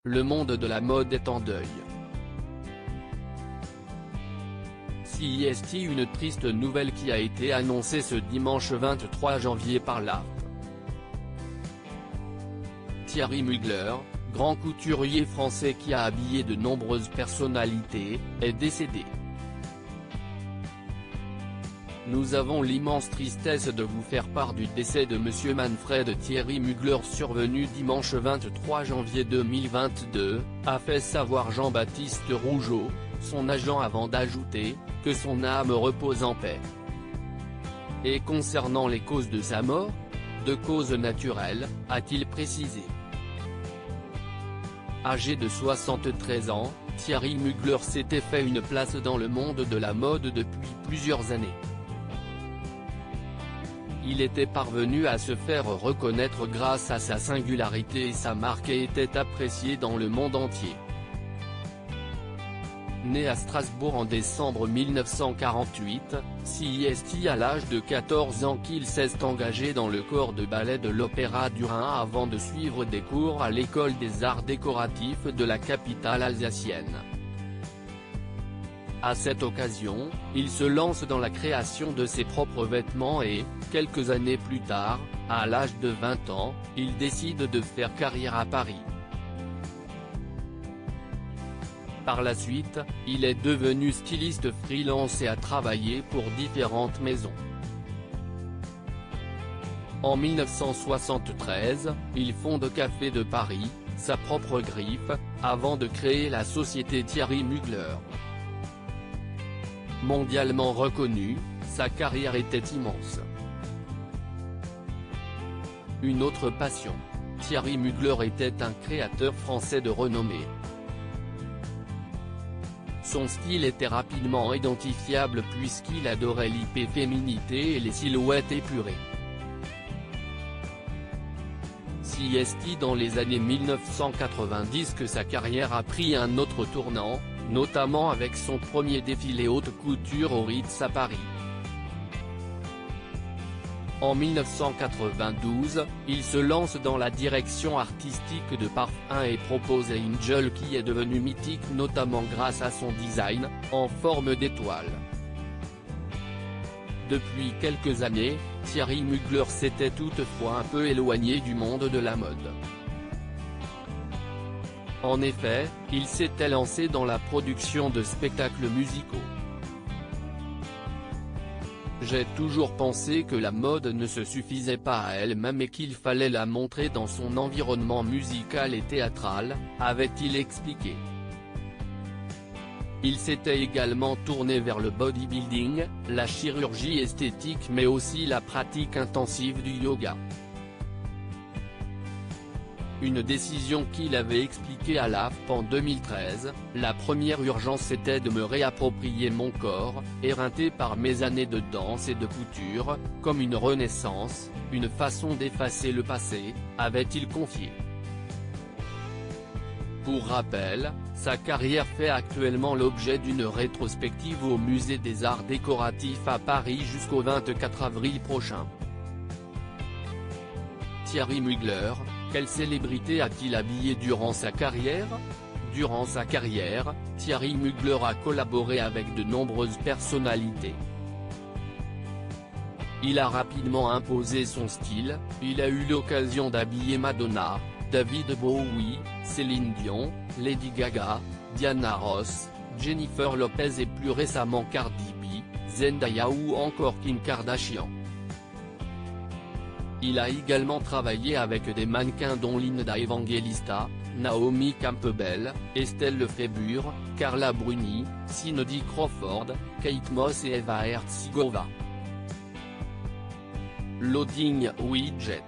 Le monde de la mode est en deuil. CEST, une triste nouvelle qui a été annoncée ce dimanche 23 janvier par l'AFP. Thierry Mugler, grand couturier français qui a habillé de nombreuses personnalités, est décédé. Nous avons l'immense tristesse de vous faire part du décès de Monsieur Manfred Thierry Mugler survenu dimanche 23 janvier 2022, a fait savoir Jean-Baptiste Rougeau, son agent, avant d'ajouter que son âme repose en paix. Et concernant les causes de sa mort, de causes naturelles, a-t-il précisé. Âgé de 73 ans, Thierry Mugler s'était fait une place dans le monde de la mode depuis plusieurs années. Il était parvenu à se faire reconnaître grâce à sa singularité et sa marque et était apprécié dans le monde entier. Né à Strasbourg en décembre 1948, CEST à l'âge de 14 ans qu'il s'est engagé dans le corps de ballet de l'Opéra du Rhin avant de suivre des cours à l'école des arts décoratifs de la capitale alsacienne. À cette occasion, il se lance dans la création de ses propres vêtements et, quelques années plus tard, à l'âge de 20 ans, il décide de faire carrière à Paris. Par la suite, il est devenu styliste freelance et a travaillé pour différentes maisons. En 1973, il fonde Café de Paris, sa propre griffe, avant de créer la société Thierry Mugler. Mondialement reconnu, sa carrière était immense. Une autre passion. Thierry Mugler était un créateur français de renommée. Son style était rapidement identifiable puisqu'il adorait l'hyperféminité et les silhouettes épurées. CEST dans les années 1990 que sa carrière a pris un autre tournant, notamment avec son premier défilé haute couture au Ritz à Paris. En 1992, il se lance dans la direction artistique de parfums et propose Angel qui est devenu mythique notamment grâce à son design, en forme d'étoile. Depuis quelques années, Thierry Mugler s'était toutefois un peu éloigné du monde de la mode. En effet, il s'était lancé dans la production de spectacles musicaux. J'ai toujours pensé que la mode ne se suffisait pas à elle-même et qu'il fallait la montrer dans son environnement musical et théâtral, avait-il expliqué. Il s'était également tourné vers le bodybuilding, la chirurgie esthétique mais aussi la pratique intensive du yoga. Une décision qu'il avait expliquée à l'AFP en 2013, la première urgence était de me réapproprier mon corps, éreinté par mes années de danse et de couture, comme une renaissance, une façon d'effacer le passé, avait-il confié. Pour rappel, sa carrière fait actuellement l'objet d'une rétrospective au Musée des Arts Décoratifs à Paris jusqu'au 24 avril prochain. Thierry Mugler, quelle célébrité a-t-il habillé durant sa carrière? Durant sa carrière, Thierry Mugler a collaboré avec de nombreuses personnalités. Il a rapidement imposé son style, il a eu l'occasion d'habiller Madonna, David Bowie, Céline Dion, Lady Gaga, Diana Ross, Jennifer Lopez et plus récemment Cardi B, Zendaya ou encore Kim Kardashian. Il a également travaillé avec des mannequins dont Linda Evangelista, Naomi Campbell, Estelle Lefébure, Carla Bruni, Cindy Crawford, Kate Moss et Eva Herzigova. Loading Widget.